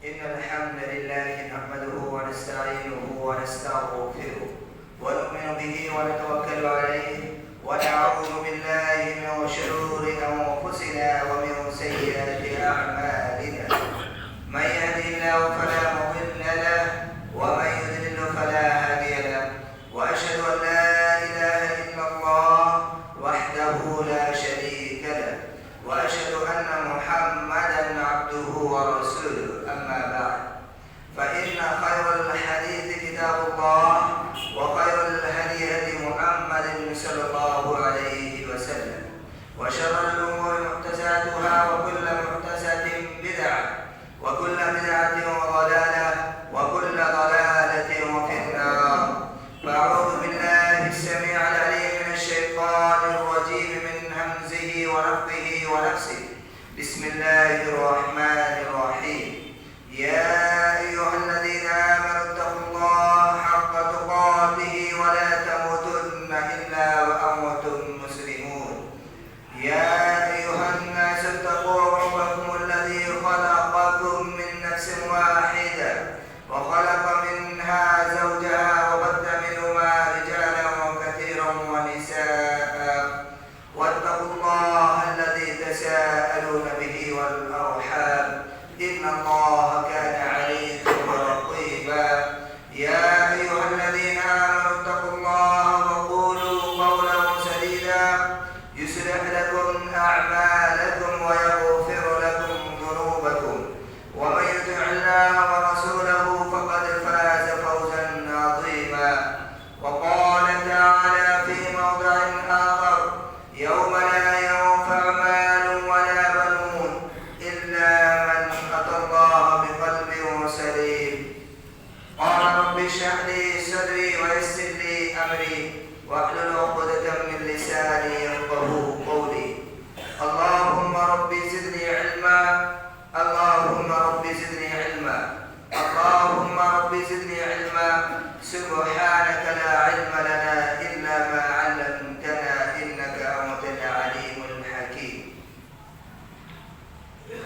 إن الحمد لله نحمده ونستعينه ونستغفره ونؤمن به ونتوكل عليه ونعوذ بالله من شرور أنفسنا ومن سيئات أعمالنا. من يهده الله فلا مضل له ومن يضلل فلا هادي له، وأشهد أن لا إله إلا الله وحده لا شريك له، وأشهد أن محمدا عبده ورسوله. أما بعد، فإن خير الحديث كتاب الله، وخير الهدي هدي محمد صلى الله عليه وسلم، وشر الأمور محدثاتها، وكل محدثة بدعة، وكل بدعة ضلالة، وكل ضلالة في النار. فأعوذ بالله السميع العليم من الشيطان الرجيم من همزه ونفخه ونفسه. بسم الله الرحمن الرحيم. يا أيها الذين آمنوا اتقوا الله حق تقاته ولا تموتن إلا وأنتم مسلمون. يا أيها الناس اتقوا ربكم الذي خلقكم من نفس واحدة وخلق منها زوجها وبث منهما رجالا كثيرا ونساء، واتقوا الله الذي تساءلون به والأرحام، إن الله كان عليكم رقيبا. يا أيها الذين آمنوا اتقوا الله وقولوا قولا سديدا يصلح لكم أعمالكم ويغفر لكم ذنوبكم، ومن يطع الله ورسوله فقد فاز فوزا عظيما. وقال تعالى في موضع آخر: يوم لا ينفع مال ولا بنون إلا من أتى الله بقلب سليم. قال رب اشرح لي صدري ويسر لي أمري واحلل عقدة من لساني يفقهوا قولي. اللهم رب زدني علما، اللهم رب زدني علما، اللهم رب زدني علما. سبحانك لا علم لنا إلا ما علمتنا إنك أنت العليم الحكيم.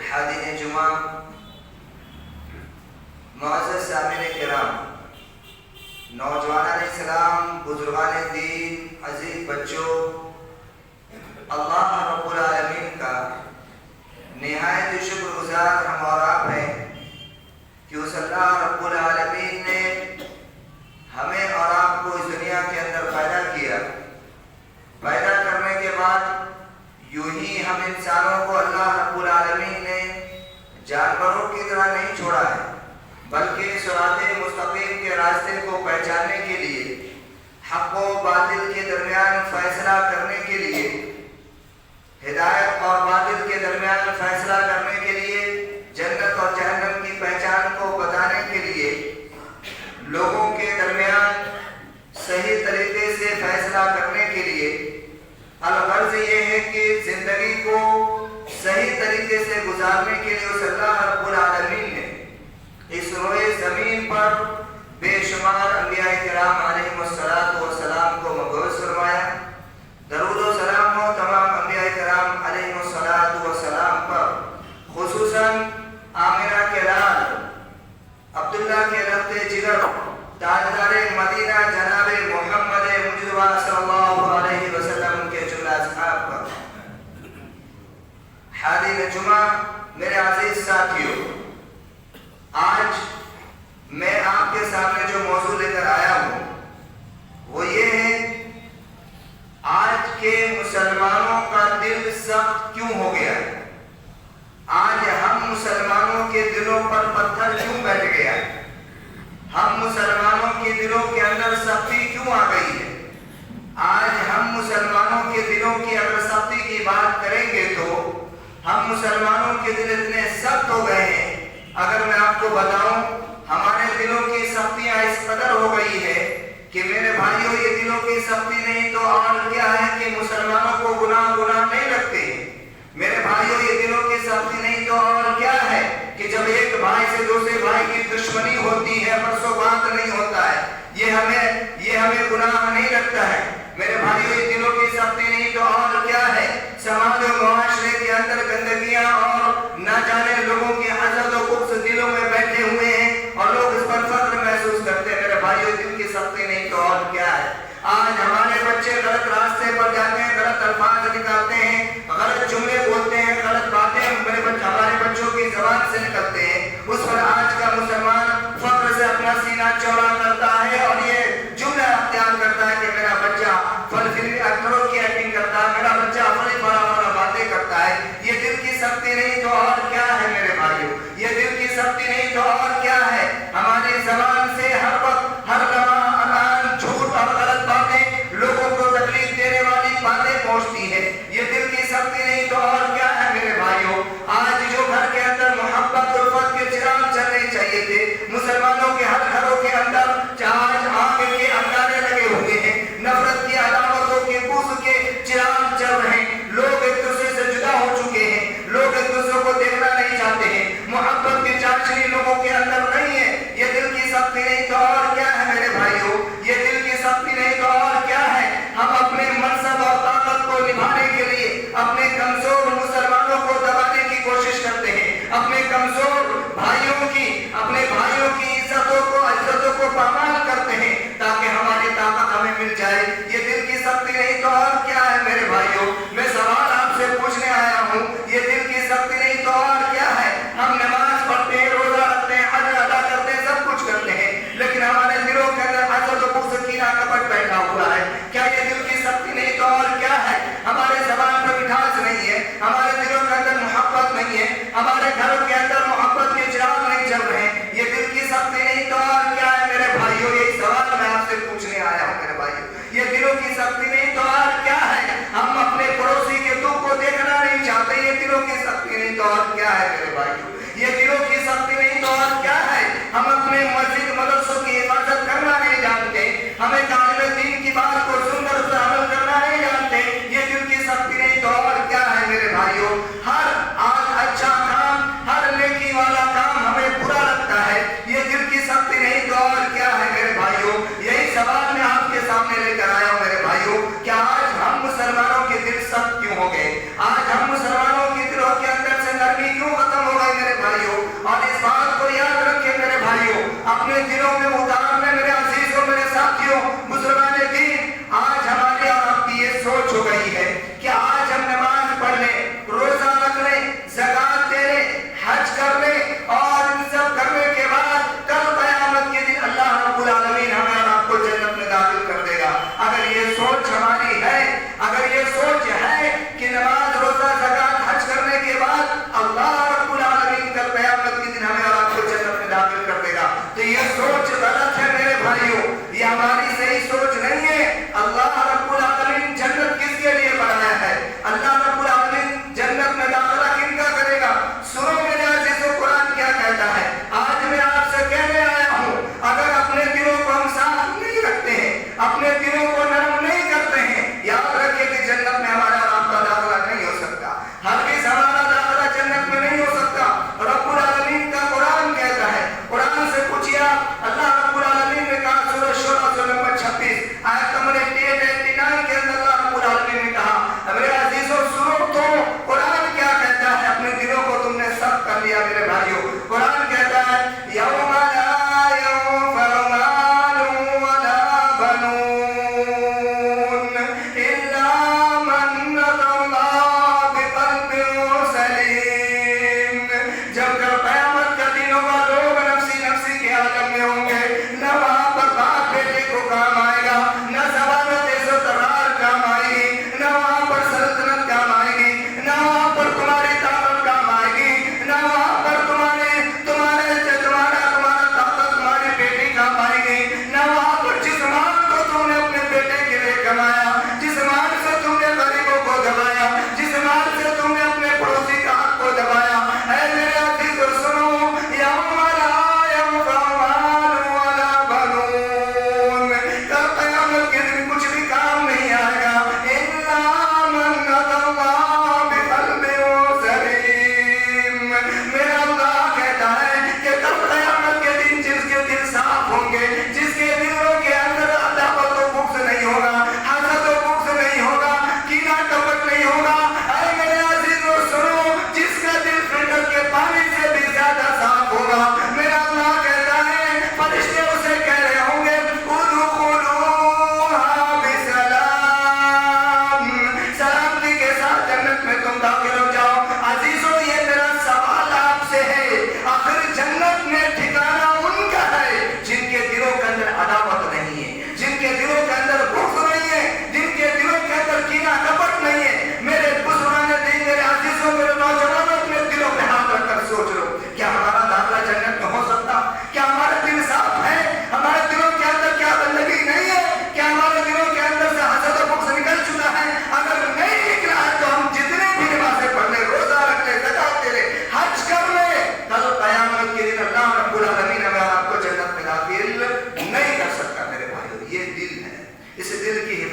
حاضرین جمعہ، معزز سامعین کرام، نوجوانان اسلام، بزرگان دین، عزیز بچوں، اللہ رب العالمین کا نہایت شکر گزار ہم اور آپ ہیں کہ اس اللہ رب العالمین نے ہمیں اور آپ کو اس دنیا کے اندر پیدا کیا. پیدا کرنے کے بعد یوں ہی ہم انسانوں کو اللہ رب العالمین نے جانوروں کی طرح نہیں چھوڑا ہے، بلکہ صراط مستقیم کے راستے کو پہچاننے کے لیے، حق و باطل کے درمیان فیصلہ کرنے کے لیے، ہدایت اور باطل کے درمیان فیصلہ کرنے کے لیے، جنت اور جہنم کی پہچان کو بتانے کے لیے، لوگوں کے درمیان صحیح طریقے سے فیصلہ کرنے کے لیے. الغرض یہ ہے کہ زندگی کو صحیح طریقے سے گزارنے کے لیے اس اللہ رب العالمین نے اس روئے زمین پر بے شمار انبیاء کرام علیہ السلام کو مبعوث فرمایا. درود و سلام ہو تمام انبیاء کرام علیہ السلام پر، خصوصاً آمنہ کے لال، عبداللہ کے لخت جگر، تاجدار مدینہ جناب محمد مجتبیٰ صلی اللہ علیہ وسلم کے جملہ اصحاب پر. حاضرین جمعہ، میرے عزیز ساتھیوں، آج میں آپ کے سامنے جو موضوع لے کر آیا ہوں وہ یہ ہے: آج کے مسلمانوں کا دل سخت کیوں ہو گیا ہے؟ آج ہم مسلمانوں کے دلوں پر پتھر کیوں بیٹھ گیا ہے؟ ہم مسلمانوں کے دلوں کے اندر سختی کیوں آ گئی ہے؟ آج ہم مسلمانوں کے دلوں کی اگر سختی کی بات کریں گے تو ہم مسلمانوں کے دل اتنے سخت ہو گئے ہیں، اگر میں آپ کو بتاؤں ہمارے دلوں کی سختیاں اس قدر ہو گئی ہے کہ میرے بھائیوں، یہ دلوں کی سختی نہیں تو اور کیا ہے کہ مسلمانوں کو گناہ نہیں لگتے. میرے بھائیوں، یہ دلوں کی سختی نہیں تو اور کیا ہے کہ جب ایک بھائی سے دوسرے بھائی کی دشمنی ہوتی ہے، پرسوں بات نہیں ہوتا ہے، یہ ہمیں گناہ نہیں لگتا ہے. میرے بھائیوں، یہ دلوں کی سختی نہیں تو اور کیا ہے؟ سماج و معاشرے کے اندر گندگیاں اور نہ جانے لوگوں کی حسد و بغض دلوں میں بیٹھے سے نکلتے ہیں اس پر آج کا مسلمان فخر سے اپنا سینہ چوڑا کرتا ہے اور یہ جملہ اختیار کرتا ہے کہ میرا بچہ فلمی ایکٹروں کی ایکٹنگ کرتا ہے، میرا بچہ بڑا باتیں کرتا ہے. یہ دل کی سختی نہیں تو اور کیا ہے میرے بھائیوں؟ یہ دل کی سختی نہیں تو اور کیا ہے؟ ہماری زبان سے ہر وقت ہر لمحہ جھوٹ اور غلط باتیں، لوگوں کو تکلیف دینے والی باتیں پہنچتی ہیں. یہ دل کی سختی نہیں تو اور کیا ہے میرے بھائیوں؟ آج جو گھر کے اندر محبت الفت کے چراغ چلنے چاہیے تھے، مسلمانوں کے ہر گھروں کے اندر آج آگ کے انگارے لگے ہوئے ہیں، نفرت کی عداوتوں کے بغض کے چراغ چل رہے ہیں. لوگ ایک دوسرے سے جدا ہو چکے ہیں، لوگ ایک دوسرے کو دیکھنا نہیں چاہتے ہیں، محبت کی چاشنی لوگوں کے اندر نہیں ہے. یہ دل کی سختی نہیں تو اور کیا ہے میرے بھائیوں؟ یہ دل کی سختی نہیں تو اور کیا ہے؟ ہم اپنے منصب اور طاقت کو نبھانے کے لیے اپنے کمزور مسلمانوں کو دبانے کی کوشش کرتے ہیں، اپنے کمزور اپنے بھائیوں کی عزتوں کو پامال کرتے ہیں تاکہ ہماری طاقت ہمیں مل جائے. یہ دل کی سختی نہیں تو اور کیا ہے میرے بھائیوں؟ میں سوال آپ سے پوچھنے آیا ہوں، یہ دل کی سختی نہیں تو اور کیا ہے؟ ہم نماز پڑھتے ہیں، روزہ رکھتے ہیں، حج ادا کرتے ہیں، سب کچھ کرتے ہیں، لیکن ہمارے دلوں کے اندر حسد و بغض کی کپٹ بیٹھا ہوا ہے. کیا یہ دل کی سختی نہیں تو اور کیا ہے؟ ہمارے زبان پر مٹھاس نہیں ہے، ہمارے دلوں کے اندر محبت نہیں ہے، ہمارے گھروں کے اندر محبت کے چراغ نہیں چل رہے ہیں. یہ دل کی سختی نہیں تو اور کیا ہے میرے بھائیوں؟ یہی سوال میں آپ سے پوچھنے آیا ہوں میرے بھائیوں. یہ دلوں کی سختی نہیں تو اور کیا ہے؟ ہم اپنے پڑوسی کے دکھ کو دیکھنا نہیں چاہتے. یہ دلوں کی سختی نہیں تو اور کیا ہے میرے بھائیوں؟ یہ دلوں کی سختی نہیں تو اور کیا ہے؟ ہم اپنے مسجد مدرسوں کی حفاظت کرنا نہیں جانتے، ہمیں طالب دین کی بات کو سن کر اس پر عمل کرنا نہیں جانتے. یہ دل کی سختی نہیں تو اور کیا ہے میرے بھائیوں؟ ہر اچھا کام، ہر نیکی والا کام ہمیں برا لگتا ہے. یہ دل کی سختی نہیں تو اور کیا ہے میرے بھائیوں؟ یہی سوال میں آپ کے سامنے لے کر آیا ہوں میرے بھائیوں. کیا آج ہم مسلمانوں کے دل سخت کیوں ہو گئے؟ آج ہم مسلمانوں کے دلوں کے اندر سے نرمی کیوں ختم ہو گئی میرے بھائیوں؟ اور اس بات کو یاد رکھیں میرے بھائیوں، اپنے دلوں میں اتارنے میرے عزیزوں، میرے ساتھیوں، مسلمان دین، آج ہمارے اور آپ کی یہ سوچ ہو گئی ہے کہ آج ہم نماز پڑھ لیں، روزہ رکھ لیں، زکات دے لیں، حج کر لیں، اور ان سب کرنے کے بعد کل قیامت کے دن اللہ رب العالمین ہمیں اور آپ کو جنت میں داخل کر دے گا. اگر یہ سوچ ہماری ہے، اگر یہ سوچ ہے کہ نماز روزہ زکات حج کرنے کے بعد اللہ رب العالمین کل قیامت کے دن ہمیں اور آپ کو جنت میں داخل کر دے گا، تو یہ سوچ غلط ہے میرے بھائیوں. یہ ہماری صحیح سوچ نہیں ہے. اللہ رب العالمین جنت کس کے لیے بنایا ہے؟ اللہ رب العالمین جنت میں داخلہ کن کا کرے گا؟ سنو میرے عزیزو، قرآن کیا کہتا ہے؟ آج میں آپ سے کہنے آیا ہوں، اگر اپنے دلوں کو ہم صاف نہیں رکھتے ہیں، اپنے دلوں کو نرم نہیں کرتے ہیں، یاد رکھیں کہ جنت میں ہمارا اور آپ کا داخلہ نہیں ہو سکتا. ہرگز ہمارا داخلہ جنت میں نہیں ہو سکتا. رب العالمین کا قرآن کہتا ہے، قرآن سے پوچھیے آپ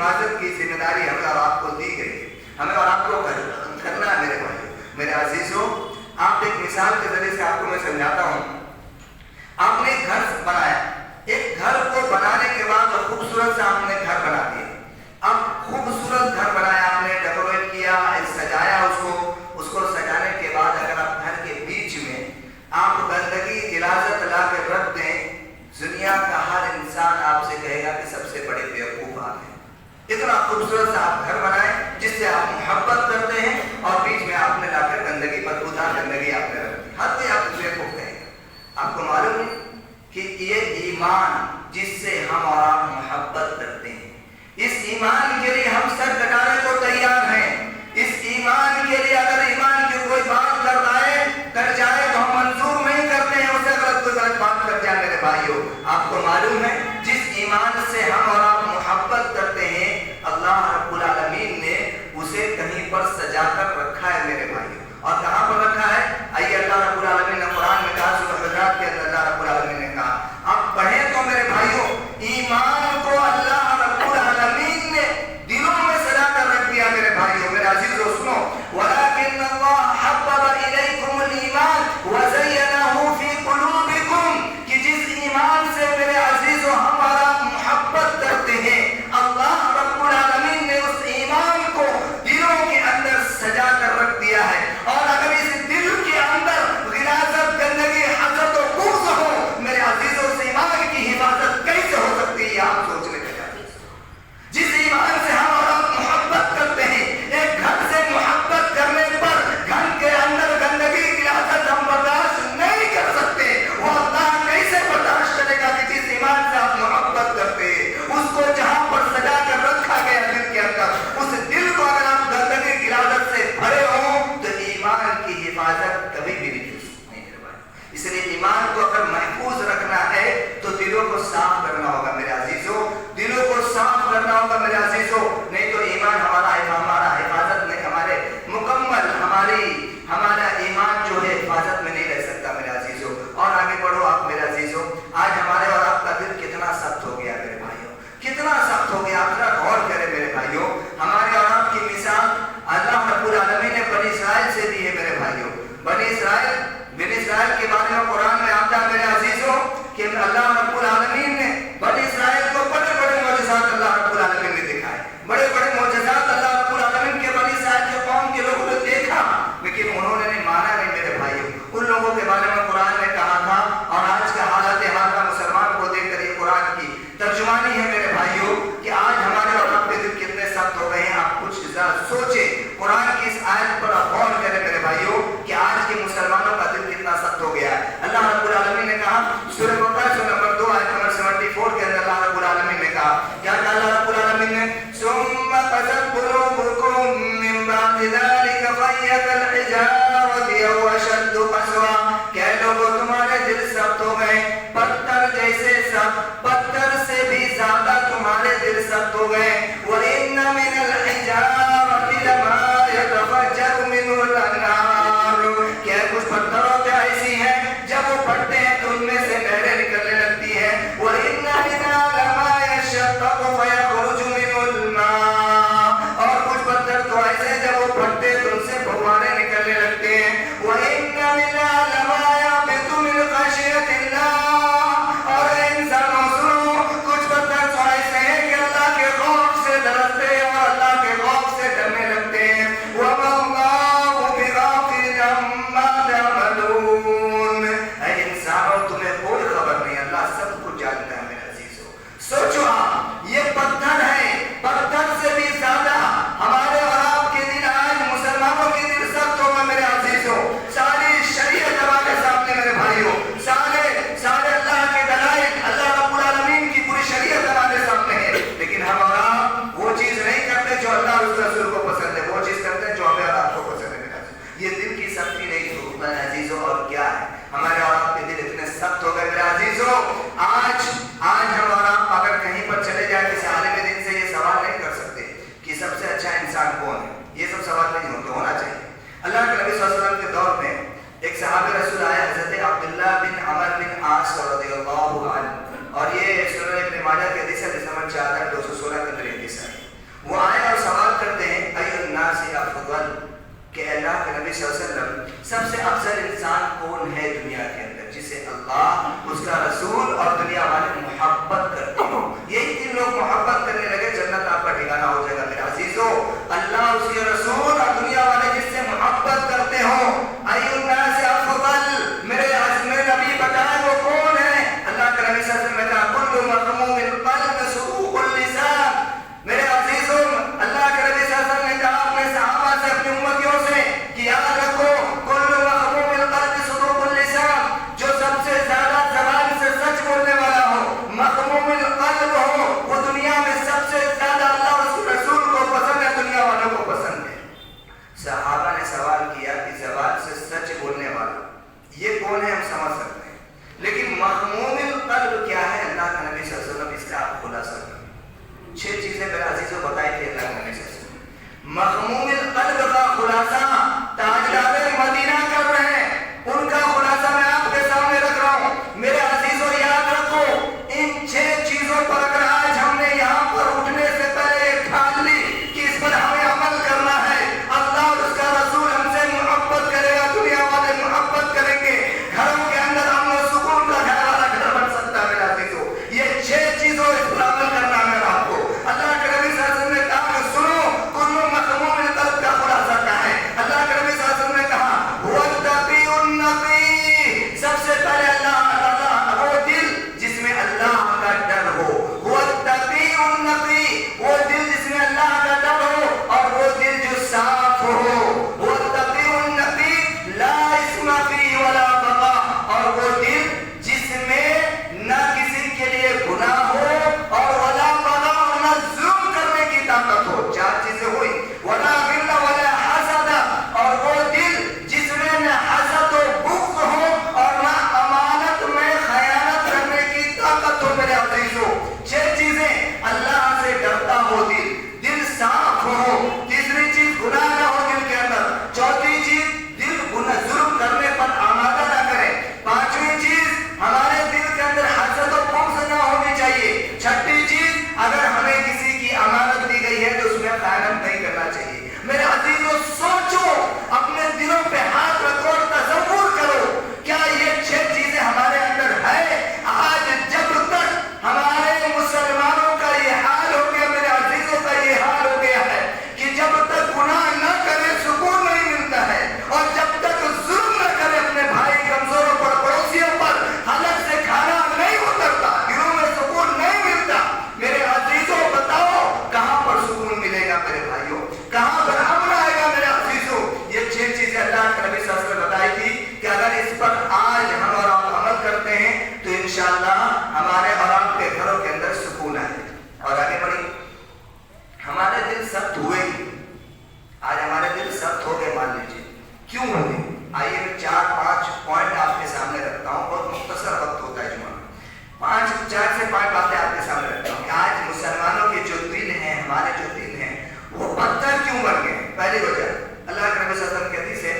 حفاظت کی ذمہ داری ہمیں اور آپ کو دی گئی ہے، ہمیں اور آپ کو کرنا ہے میرے بھائیوں۔ میرے عزیزوں، آپ ایک مثال کے ذریعے سے آپ کو میں سمجھاتا ہوں۔ آپ نے ایک گھر بنایا، ایک گھر کو بنانے کے بعد خوبصورت سے آپ نے گھر بنا دیا۔ اب خوبصورت گھر بنایا آپ نے، ڈیکوریٹ کیا، سجایا اس کو سجانے کے بعد اگر آپ گھر کے بیچ میں آپ گندگی غلاظت لا کے رکھ دیں، دنیا کا ہر انسان آپ سے کہے گا کہ سب سے بڑے بیوقوف آپ ہیں۔ اتنا خوبصورت سے آپ گھر بنائے جس سے آپ محبت کرتے ہیں، اور بیچ میں آپ نے لا کر گندگی، بدبودار گندگی آپ نے رکھ دی، ہر کوئی آپ کو بیوقوف کہے گا۔ آپ کو معلوم ہے کہ یہ ایمان جس سے ہم اور آپ محبت کرتے ہیں، اس ایمان کے لیے ہم سر کٹانے کو تیار ہیں۔ اس ایمان کے لیے اگر ایمان کی کوئی بات کر جائے تو ہم منظور نہیں کرتے ہیں، اسے اگر کوئی غلط بات کر جائے میرے بھائیوں، آپ کو معلوم ہے جس ایمان سے ہم اور آپ محبت کرتے ہیں، اللہ رب العالمین نے اسے کہیں پر سجا کر رکھا ہے میرے بھائیوں۔ اور کہاں پر رکھا ہے؟ آئیے اللہ رب العالمین نے قرآن میں کہا، سورۃ الحجرات کے اندر اللہ رب العالمین نے کہا، آپ پڑھیں تو میرے بھائیوں، ایمان کو اللہ رب العالمین نے دلوں میں سجا کر رکھ دیا میرے بھائیوں۔ میرے عزیزو سنو، وَلَكِنَّ اللَّهَ حَبَّبَ إِلَيْكُمُ الْإِيمَانَ وَزَيَّنَهُ فِي قُلُوبِكُمْ، کہ جس ایمان سے میرے عزیزو ہمارا محبت کرتے ہیں، اللہ رب العالمین نے اس ایمان کو دلوں کے اندر سجا کر رکھ دیا ہے۔ اور اگر اس دل کے اندر غلاظت، گندگی، حسد و بغض ہو میرے عزیزو، اس ایمان کی حفاظت کیسے ہو سکتی ہے؟ آپ سوچنے کا جائے۔ جس ایمان سے ہم اور آپ محبت کرتے ہیں، ایک گھر سے محبت کرنے پر گھر کے اندر گندگی، غلاظت ہم برداشت نہیں کر سکتے، وہ اللہ کیسے برداشت کرے گا کہ جس ایمان سے آپ محبت کرتے ہیں، اس کو جہاں پر سجا کر رکھا گیا دل کے اندر، اس دل کو اگر آپ گندگی غلاظت سے بھرے ہوں تو ایمان کی حفاظت کبھی بھی نہیں ہو سکتی میرے بھائی۔ اس لیے ایمان کو اگر محفوظ رکھنا ہے تو دلوں کو صاف کرنا ہوگا میرے عزیزوں، دلوں کو صاف کرنا ہوگا میرے عزیزوں، نہیں تو ایمان ہمارا حفاظت نہیں، ہمارے مکمل ہمارا ایمان جو ہے حفاظت میں نہیں رہ سکتا میرے عزیزوں۔ اور آگے بڑھو آپ میرے عزیزوں، آج ہمارے اور آپ کا دل کتنا سخت ہو گیا میرے بھائیوں، کتنا سخت ہو گیا، آپ ذرا غور کریں میرے بھائیوں۔ ہمارے اور آپ کی مثال اللہ رب العالمین نے بنی اسرائیل سے دی ہے میرے بھائیوں۔ بنی اسرائیل کے بارے میں قرآن میں آتا ہے میرے عزیزوں کہ اللہ رب العالمین نے بنی اسرائیل کو بڑے بڑے معجزات اللہ رب العالمین نے دکھائے، بڑے بڑے معجزات اللہ رب العالمین کے بنی اسرائیل کے قوم کے لوگوں نے دیکھا، لیکن انہوں نے مانا نہیں میرے بھائیوں۔ ان لوگوں کے بارے میں قرآن نے کہا تھا، اور آج کا حالت حال کا مسلمان کو دیکھ کر یہ قرآن کی ترجمانی ہے میرے بھائیوں کہ آج ہمارے اور آپ کے دل کتنے سخت ہو گئے ہیں۔ آپ کچھ ذرا سوچیں، قرآن کی اس آیت پر غور کریں میرے بھائیوں کہ آج کے مسلمانوں کا دل کتنا سخت ہو گیا ہے۔ اللہ رب العالمین نے کہا سورہ بقرہ نمبر 2 آیت نمبر 74 کے اندر اللہ رب العالمین نے کہا، کیا کہا اللہ رب العالمین نے؟ ثم قست قلوبكم من بعد ذلك فهي كالحجارة أو أشد قسوة، کہ لوگوں تمہارے دل سخت ہو گئے، پتھر جیسے سخت، پتھر سے بھی زیادہ تمہارے دل سخت ہو گئے۔ وَإِنَّ مِنَ الْحِجَارَةِ لَمَا يَتَفَجَّرُ مِنْهُ الْأَنْهَارُ، کہ کچھ پتھروں پہ ایسی ہیں جب وہ پھٹتے ہیں تو ان میں سے نہریں نکلنے لگتی اس کا رسول اور دنیا والے محبت کرتے ہو. یہی تین لوگ محبت کرنے لگے، جنت آپ کا ٹھکانہ ہو جائے گا. میرے عزیزو، اللہ اس کے رسول اور دنیا والے جس سے محبت کرتے ہو، ای الناس افضل، میرے نبی بتائیں وہ کون ہے؟ اللہ کے نبی صلی اللہ علیہ وسلم نے کہا کل مغموم القلب صدوق اللسان. میرے عزیزو، اللہ کے نبی صلی اللہ علیہ وسلم نے کہا اپنے صحابہ سے، اپنی امتیوں سے کہ یاد رکھو کل مغموم القلب صدوق اللسان، جو سب سے زیادہ زبان سے سچ بولنے والا ہو، مغموم القلب ہو، وہ دنیا میں سب سے زیادہ اللہ اور اس کے رسول کو پسند ہے، دنیا والوں کو پسند ہے. صحابہ نے سوال کیا کہ زبان سے سچ بولنے والا یہ کون ہے؟ ہم سمجھ سکتے ہیں، لیکن مغموم القلب کیا ہے؟ اللہ کا نبی صلی اللہ علیہ وسلم اس کا آپ خلاصہ کریں. 6 چیزیں میرے عزیزوں بتائی تھی اللہ کے نبی صلی اللہ علیہ وسلم. مغموم القلب کا خلاصہ تاجدار مدینہ کر رہے ہیں، ان کا خلاصہ میں آپ کے سامنے رکھ رہا ہوں. میرے عزیزوں یاد رکھو، ان 6 چیزوں پر اگر آج ہم نے یہاں پر اٹھنے سے پہلے ٹھان لی کہ اس پر ہمیں عمل کرنا ہے، اللہ اور اس کا رسول ہم سے محبت کرے گا، دنیا والے محبت کریں گے، گھروں کے اندر امن و سکون کا گھر والا گھر بن سکتا ہے. میرے عزیزوں، یہ 6 چیزوں اس پر عمل کرنا ہے آپ کو. اللہ کے نبی صلی اللہ علیہ وسلم نے کہا کہ سنو کل مغموم القلب کا خلاصہ کیا ہے. اللہ کے نبی صلی اللہ علیہ وسلم نے کہا هو التقی النقی، سب سے پہلے اللہ تعالیٰ وہ دل جس میں اللہ کا ڈر ہو. هو التقی النقی، وہ دل جس میں اللہ کا ڈر ہو اور وہ دل جو صاف ہو. هو التقی النقی لا اسم فیہ ولا بغا، اور وہ دل جس میں نہ کسی کے لیے گناہ ہو اور ولا بغا، اور نہ ظلم کرنے کی طاقت ہو. 4 چیزیں ہوئی. ولا غل ولا حسد، اور وہ دل جس میں نہ حسد و بغض ہو اور نہ امانت میں خیانت کرنے کی طاقت ہو. میرے عزیزوں، 6 چیزیں. اللہ سے ڈرتا ہو دل، دل صاف ہو. تیسری چیز گناہ نہ ہو دل کے اندر. چوتھی چیز دل گناہ ظلم کرنے پر آمادہ نہ کرے. پانچویں چیز ہمارے دل کے اندر حسد و بغض نہ ہونی چاہیے. چھٹی چیز اگر ہمیں کسی کی امانت دی گئی ہے تو اس میں خیانت نہیں کرنا چاہیے. میرے عزیزوں سوچو، اپنے دلوں پہ ہاتھ رکھو اور تصور کرو کیا یہ 6 چیزیں ہمارے اندر ہے؟ آج جب تک ہمارے مسلمانوں کا یہ حال ہو گیا، میرے عزیزوں کا یہ حال ہو گیا ہے کہ جب تک گناہ نہ کرے سکون نہیں ملتا ہے، اور جب تک ظلم نہ کرے اپنے بھائی کمزوروں پر، پڑوسیوں پر، حلق سے کھانا نہیں اترتا، دلوں میں سکون نہیں ملتا. میرے عزیزوں بتاؤ کہاں پر سکون ملے گا؟ میرے بھائیوں کہاں پر امن آئے گا؟ میرے عزیزوں، یہ 6 چیزیں اللہ کے نبی صلی اللہ علیہ وسلم نے بتائی تھی کہ اگر اس پر آج ہم اور آپ عمل کرتے ہیں تو انشاءاللہ ہمارے اور آپ کے گھروں کے اندر سکون آئے. اور آگے بڑھی، ہمارے دل سخت ہوئے ہی. آج ہمارے دل سخت ہو گئے، مان لیجیے. کیوں ہوئے؟ آئیے میں 4-5 پوائنٹ آپ کے سامنے رکھتا ہوں. بہت مختصر وقت ہوتا ہے جمعہ میں. 4 سے 5 باتیں آپ کے سامنے رکھتا ہوں کہ آج مسلمانوں کے جو دل ہیں، ہمارے جو دل ہیں، وہ پتھر کیوں بن گئے. پہلی وجہ اللہ کے نبی صلی اللہ علیہ وسلم کی حدیث ہے،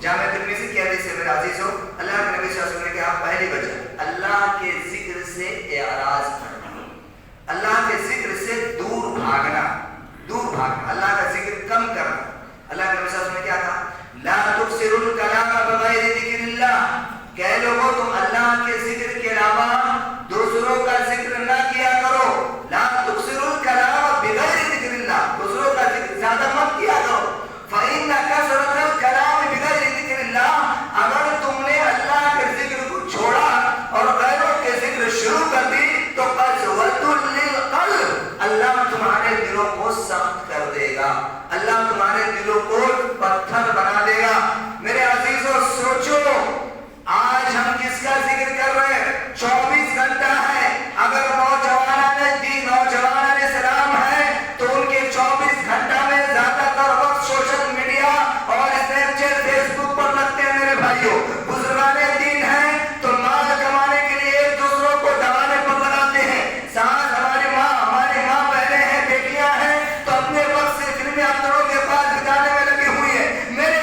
جامع ترمذی کی حدیث ہے. میرے عزیزوں، اللہ کے نبی صلی اللہ علیہ وسلم نے کہا پہلی وجہ اللہ کے ذکر سے اعراض کرنا، اللہ کے ذکر سے دور بھاگنا، اللہ کا ذکر کم کرنا. اللہ کے نبی صلی اللہ علیہ وسلم نے کیا کہا؟ لا تکثروا الکلام بغیر ذکر اللہ، کہ لوگوں تم اللہ کے ذکر کے علاوہ دوسروں کا ذکر نہ کیا کرو. لا تکثروا الکلام بغیر ذکر اللہ، دوسروں کا ذکر زیادہ مت کیا کرو. فإن كثرة الكلام بغیر ذکر اللہ، اگر تم نے اللہ کے ذکر کو چھوڑا اور غیروں کے ذکر شروع کر دی تو قسوة للقلب، اللہ تمہارے دلوں کو سخت کر دے گا، اللہ تمہارے دلوں کو پتھر بنا دے گا. میرے عزیزوں سوچو، آج ہم کس کا ذکر کر رہے ہیں؟ 24 گھنٹہ ہے. اگر نوجوان اسلام ہے تو ان کے 24 گھنٹہ میں زیادہ تر وقت سوشل میڈیا اور اسنیپ چیٹ، فیس بک پر لگتے ہیں. میرے بھائیوں، بزرگان دین ہیں تو مال کمانے کے لیے ایک دوسروں کو دبانے پر لگاتے ہیں. ساتھ ہماری ماں بہنیں ہیں، بیٹیاں ہیں تو اپنے وقت سے فلمی اکتروں کے پاس بتانے میں لگی ہوئی ہے. میرے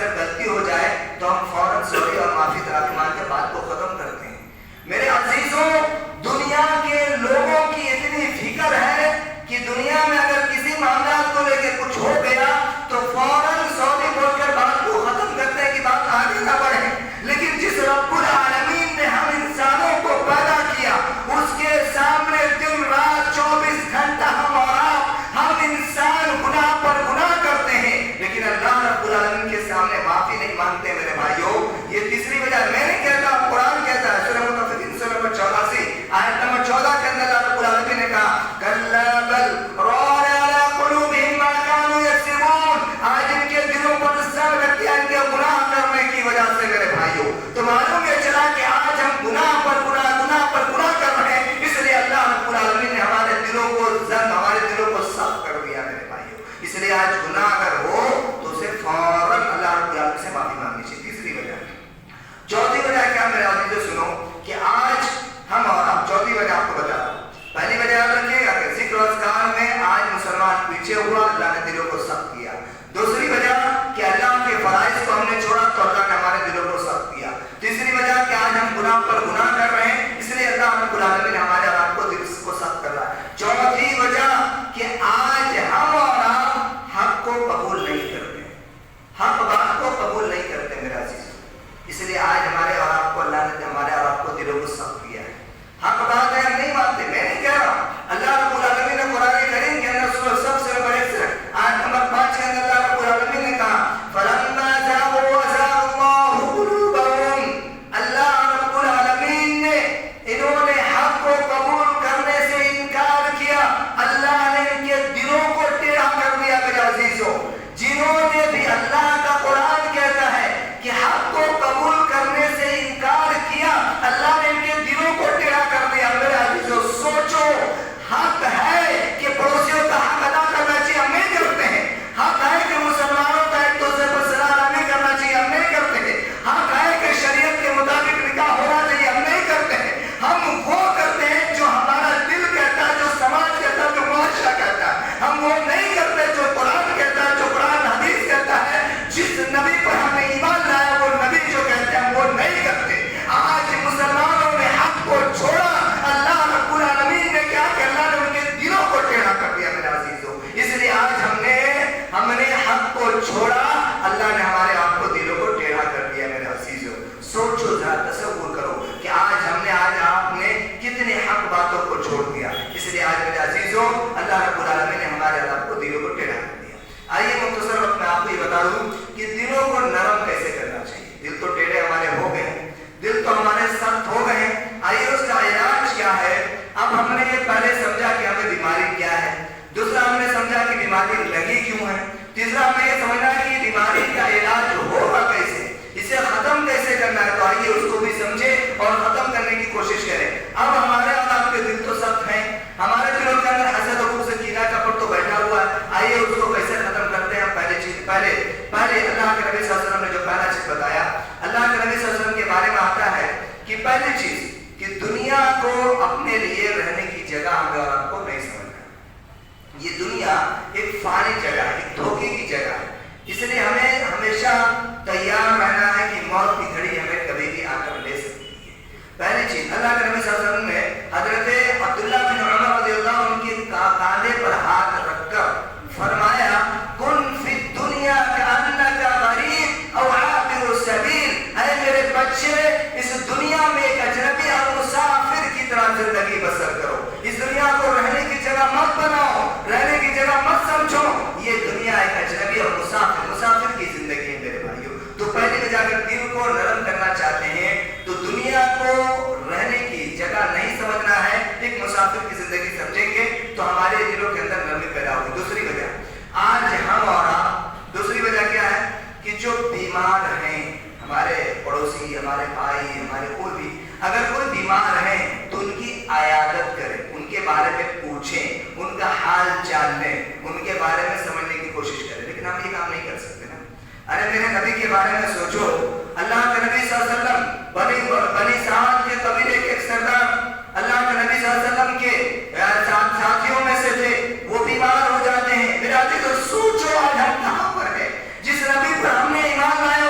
اگر غلطی ہو جائے تو ہم فوراً سوری اور معافی ترافی مانگ کے بات کو ختم کرتے ہیں. میرے عزیزوں، دنیا کے لوگوں کی اتنی فکر ہے کہ دنیا میں اگر کسی معاملات کو لے کے کچھ ہو گیا تو فوراً سوری بول کر بات کو ختم کرتے ہیں کہ بات آگے نہ بڑھے. لیکن جس رب العالمین نے ہم انسانوں کو پیدا کیا، اس کے سامنے دن رات 24 گھنٹہ ہم انسان گناہ پر گناہ کرتے ہیں، لیکن اللہ رب العالمین کے سامنے معافی نہیں مانگتے. میرے بھائیوں، یہ تیسری وجہ میں نہیں کہتا، قرآن کہتا ہے. سورہ مطففین سورہ نمبر 84 آیت نمبر 14 کے اندر اللہ رب العالمین نے کہا کلا بل ران علی قلوبہم ما کانوا یکسبون. آج ان کے دلوں پر زر لگ گیا ان کے گناہ کرنے کی وجہ سے. میرے بھائیوں، تو معلوم یہ چلا کہ آج ہم گناہ پر گناہ کر رہے ہیں، اس لیے اللہ رب العالمین نے ہمارے دلوں کو صاف کر دیا. میرے بھائیوں، اس لیے آج گناہ اگر ہو تو اسے فوراً اللہ رب العالمین سے معافی مانگنی چاہیے. تیسری وجہ. چوتھی وجہ کیا میرے عزیزو؟ سنو کہ آج ہم اور آپ، چوتھی وجہ آپ کو بتا رہا ہوں. پہلی وجہ یاد رکھیے گا کہ ذکر و اذکار میں آج مسلمان پیچھے ہوا، اللہ نے دلوں کو سخت کیا. دوسری وجہ کہ اللہ کے فرائض کو ہم نے چھوڑا تو اللہ نے ہمارے دلوں کو سخت کیا. تیسری وجہ کہ آج ہم گناہ پر گناہ کر رہے ہیں، اس لیے اللہ رب العالمین ہمارے اور آپ کو دل کو سخت کر رہا ہے. چوتھی وجہ کہ آج ہم اور آپ حق کو قبول نہیں کرتے، حق بات کو قبول نہیں کرتے. میرا عزیز، اس لیے آج ہمارے اور آپ کو اللہ نے ہمارے اور آپ کو دلوں کو سخت کیا ہے. حق بات ہے ہم نہیں مانتے. میں نہیں کہہ رہا ہوں، اللہ رب العالمین نے قرآن کریم کے اندر سب سے بڑے آیت نمبر 5 کے اندر اللہ رب العالمین نے کہا فلما ذاقوا وزاغ اللہ قلوبہم. اللہ رب العالمین نے انہوں نے حق کو قبول کرنے سے انکار کیا، اللہ نے ان کے دلوں کو ٹیڑھا کر دیا. میرے عزیزوں، جنہوں نے بھی اللہ کا قرآن کہتا ہے کہ حق کو قبول کرنے سے انکار کیا، اللہ نے ان کے دلوں کو ٹیڑھا کر دیا. میرے عزیزوں، سوچو، حق ہے کہ پڑوسیوں کا حق ادا کرنا چاہیے، ہم نہیں کرتے ہیں. حق ہے کہ مسلمانوں کا ایک دوسرے پر سلام نہیں کرنا چاہیے، ہم نہیں کرتے ہیں. حق ہے کہ شریعت کے مطابق نکاح ہونا چاہیے، ہم نہیں کرتے ہیں. ہم وہ کرتے ہیں جو ہمارا دل کہتا ہے، جو سماج کہتا ہے، جو معاشرہ کہتا ہے. ہم وہ نہیں کرتے جو قرآن کہتا ہے، جو قرآن حدیث کہتا ہے. جس نبی پر ہم نے ایمان لایا وہ نبی جو کہتے ہیں ہم وہ نہیں کرتے. آج مسلمانوں نے حق کو چھوڑا، اللہ رب العالمین نے کیا کہ اللہ نے ان کے دلوں کو ٹیڑھا کر دیا. میرے عزیزوں، اس لیے آج ہم نے حق کو چھوڑا، اللہ نے ہمارے آپ کو دلوں کو ٹیڑھا کر دیا. میرے عزیزوں، سوچو ذرا، تصور کرو کہ آج آپ نے کتنے حق باتوں کو چھوڑ دیا. اس لیے آج میرے عزیزوں، اللہ رب العالمین نے ہمارے آپ کو دلوں کو ٹیڑھا کر دیا. آئیے مختصر وقت میں آپ کو یہ بتا دوں کہ دلوں کو نرم کیسے کرنا چاہیے. دل تو ٹیڑھے ہمارے ہو گئے ہیں، دل تو ہمارے سخت ہو گئے ہیں. آئیے اس کا علاج کیا ہے. اب ہم نے یہ پہلے سمجھا کہ ہمیں بیماری کیا ہے، دوسرا ہم نے سمجھا کہ بیماری لگی کیوں ہے، تیسرا ہم نے یہ سمجھا کہ بیماری کا علاج ہوگا کیسے، اسے ختم کیسے کرنا ہے. تو آئیے اس کو بھی سمجھے اور ختم کرنے کی کوشش کریں. اب ہمارے اور آپ کے دل تو سخت ہیں، ہمارے دلوں کے اندر حسد اور غصے کینہ کپٹ تو بیٹھا ہوا ہے. آئیے اس کو کیسے ختم کرتے ہیں. پہلے اللہ کے نبی صلی اللہ علیہ وسلم نے جو پہلا چیز بتایا، اللہ کے نبی صلی اللہ علیہ وسلم کے بارے میں آتا ہے کہ پہلی چیز کہ دنیا کو اپنے لیے رہنے کی جگہ ہمیں اور آپ کو نہیں سمجھنا. یہ دنیا ایک فانی جگہ ہے، ایک دھوکے کی جگہ ہے. اس لیے ہمیں ہمیشہ تیار رہنا ہے کہ موت کی گھڑی ہمیں کبھی بھی آ کر لے سکتی ہے. پہلی چیز، اللہ کے نبی صلی اللہ علیہ وسلم نے حضرت عبداللہ بن عمر رضی اللہ عنہ کے کاندھے پر ہاتھ رکھ کر فرمایا کن فی الدنیا کأنک غریب او عابر السبیل. اے میرے بچے، اس دنیا میں ایک اجنبی اور مسافر کی طرح زندگی بسر کرو. اس دنیا کو رہنے کی جگہ مت بناؤ، رہنے کی جگہ مت سمجھو. یہ دنیا ایک اجنبی اور مسافر کی زندگی ہے. میرے بھائیوں، تو پہلے وجہ اگر دل کو نرم کرنا چاہتے ہیں تو دنیا کو رہنے کی جگہ نہیں سمجھنا ہے، ایک مسافر کی زندگی سمجھیں گے تو ہمارے دلوں کے اندر نرمی پیدا ہوگی. دوسری وجہ، آج ہم اور آپ، دوسری وجہ کیا ہے کہ جو بیمار ہیں، ہمارے پڑوسی، ہمارے بھائی، ہمارے کوئی بھی اگر کوئی بیمار ہے تو ان کی عیادت کریں، ان کے بارے میں پوچھیں، ان کا حال جان لیں، ان کے بارے میں سمجھنے کی کوشش کریں. لیکن ہم یہ کام نہیں کر سکتے نا. ارے میرے نبی کے بارے میں سوچو. اللہ کے نبی صلی اللہ علیہ وسلم بنی سعد کے قبیلے کے ایک سردار اللہ کے نبی صلی اللہ علیہ وسلم کے ساتھیوں میں سے تھے، وہ بیمار ہو جاتے ہیں. میرا دل تو سوچو آج ہم کہاں پر ہیں. جس نبی پر ہم نے ایمان لایا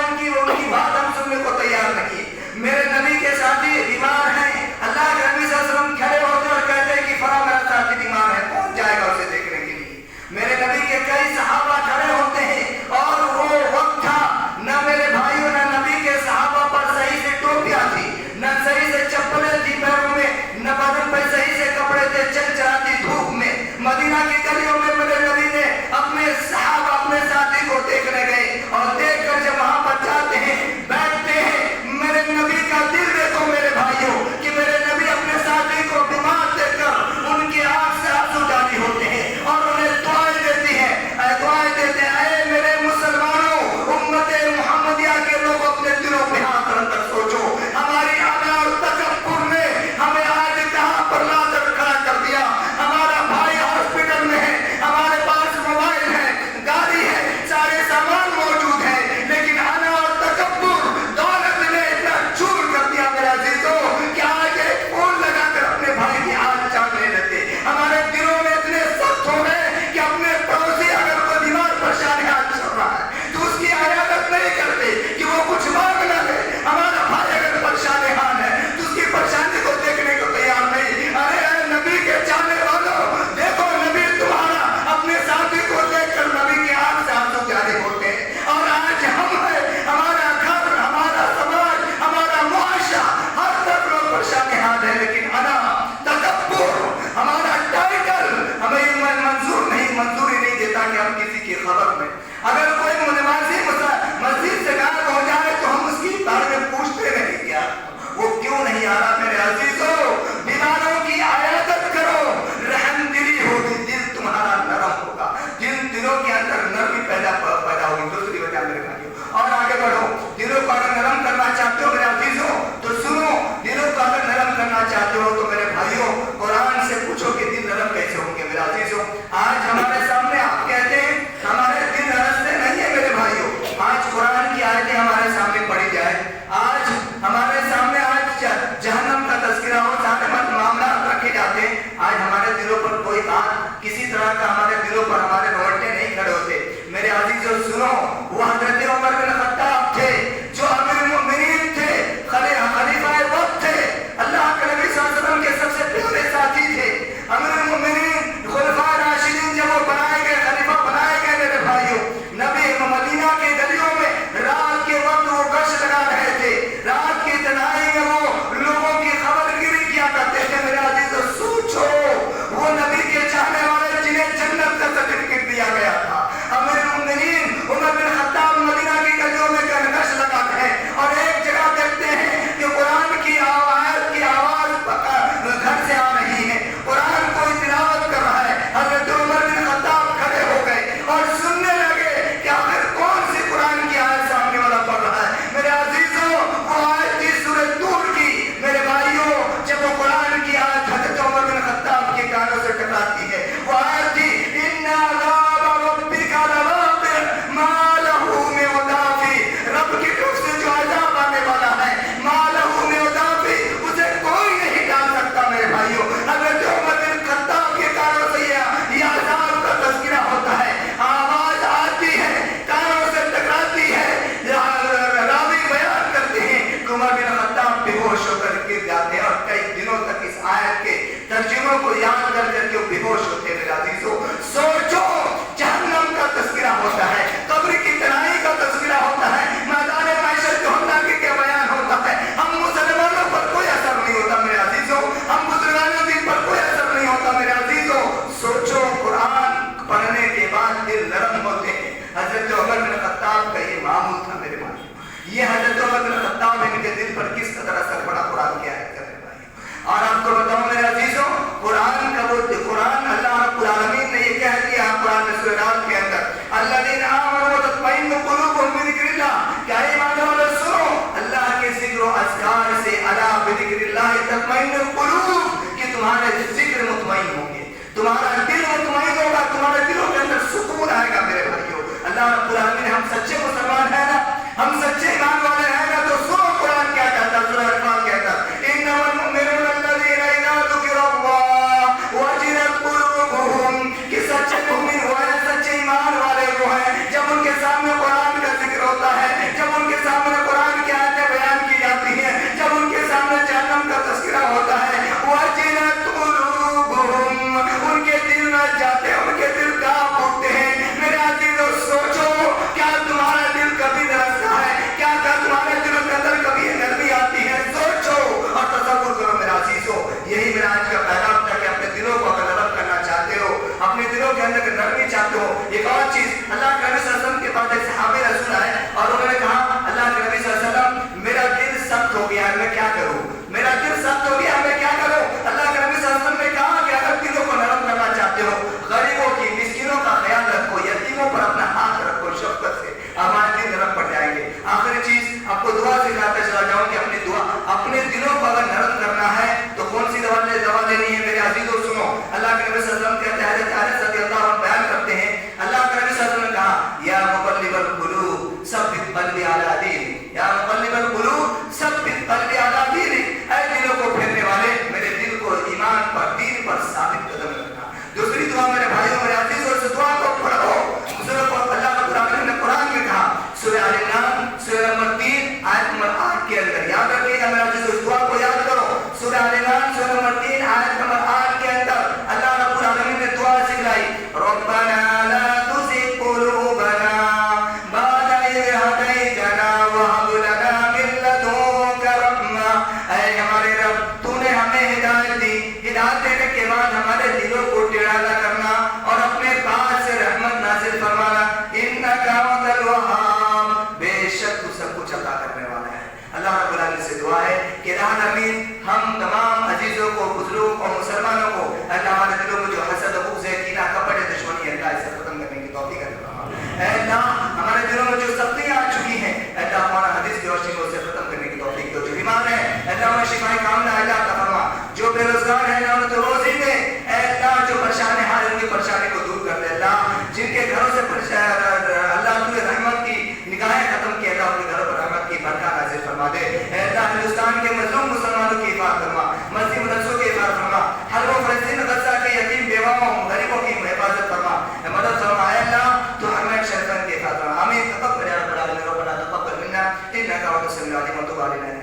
تو سب کچھ عطا کرنے والا ہے۔ اللہ رب العالمین سے دعا ہے کہ الہ العالمین ہم تمام عزیزوں کو، بزرگوں کو، مسلمانوں کو اللہ ہمارے دلوں میں جو حسد، بغض، کینہ، کپٹ، دشمنی ہے اللہ اسے ختم کرنے کی توفیق عطا فرما۔ اے اللہ ہمارے دلوں میں جو سختیاں آ چکی ہیں اللہ ہمارا حدیث کی روشنی میں اسے ختم کرنے کی توفیق دو۔ جو بیمار ہے اللہ انہیں شفائے کاملہ اللہ عطا فرما۔ جو بے روزگار ہے اللہ انہیں تو روزی دے۔ اے اللہ جو پریشان حال ان کی پریشانی کو دور کر دے اللہ۔ جن کے گھروں سے اللہ تو رحمت کی نگاہیں ختم کی اللہ ان کے گھروں پر رحمت کی برکات نازل فرما دے۔ اے اللہ ہندوستان کے مظلوم مسلمانوں کی حفاظت فرما، مسجد مدرسوں کی حفاظت فرما، ہر وہ فلسطین غزہ کے یتیم بیواؤں غریبوں کی حفاظت فرما، مدد فرما۔ اے اللہ تو حرمین شریفین کی حفاظت فرما۔ آمین۔ تقبل یا رب العالمین ربنا تقبل منا انک انت السمیع العلیم وتب علینا